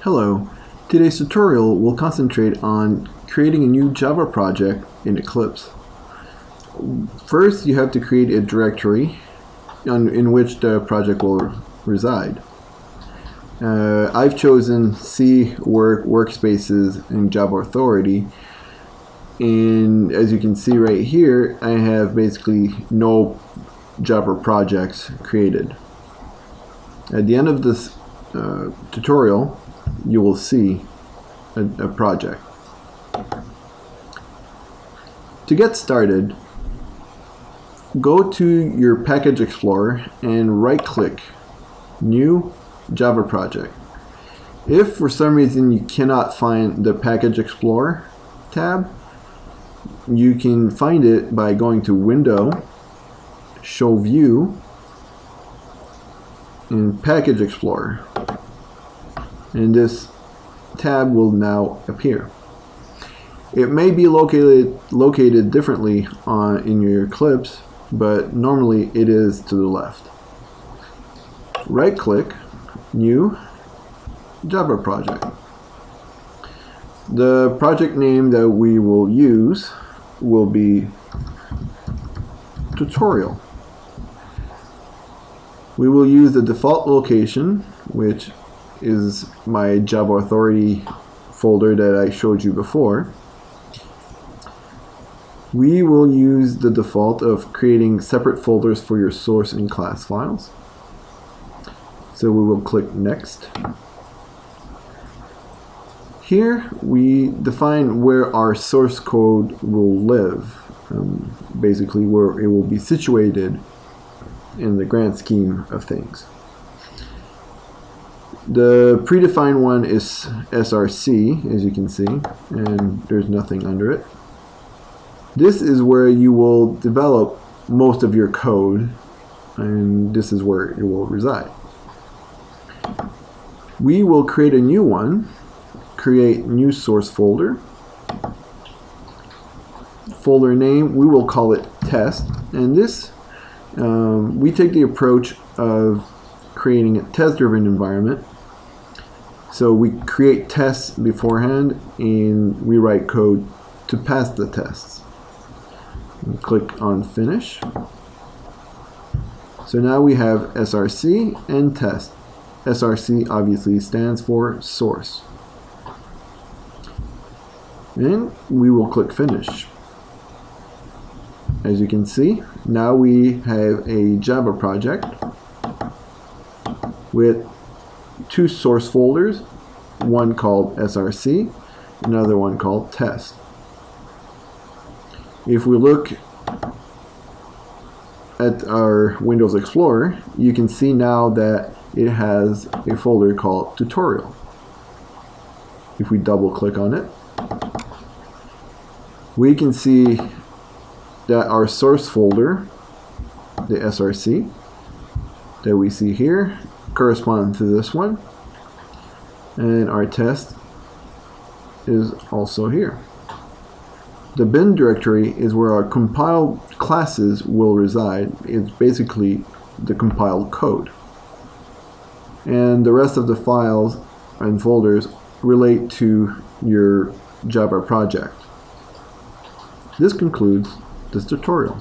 Hello, today's tutorial will concentrate on creating a new Java project in Eclipse. First, you have to create a directory in which the project will reside. I've chosen C workspaces in Java Authority, and as you can see right here, I have basically no Java projects created. At the end of this tutorial, you will see a project. To get started, go to your Package Explorer and right-click New Java Project. If for some reason you cannot find the Package Explorer tab, you can find it by going to Window, Show View, and Package Explorer. And this tab will now appear. It may be located differently in your Eclipse, but normally it is to the left. Right-click, New Java Project. The project name that we will use will be Tutorial. We will use the default location, which is my Java Authority folder that I showed you before. We will use the default of creating separate folders for your source and class files. So we will click Next. Here we define where our source code will live, basically where it will be situated in the grand scheme of things. The predefined one is src, as you can see, and there's nothing under it. This is where you will develop most of your code, and this is where it will reside. We will create a new one, create new source folder. Folder name, we will call it test, and this we take the approach of creating a test-driven environment. So we create tests beforehand and we write code to pass the tests. And click on Finish. So now we have src and test. src obviously stands for source. And we will click Finish. As you can see, now we have a Java project with two source folders, one called src, another one called test. If we look at our Windows Explorer, you can see now that it has a folder called tutorial. If we double click on it, we can see that our source folder, the src that we see here, corresponds to this one, and our test is also here. The bin directory is where our compiled classes will reside. It's basically the compiled code, and the rest of the files and folders relate to your Java project. This concludes this tutorial.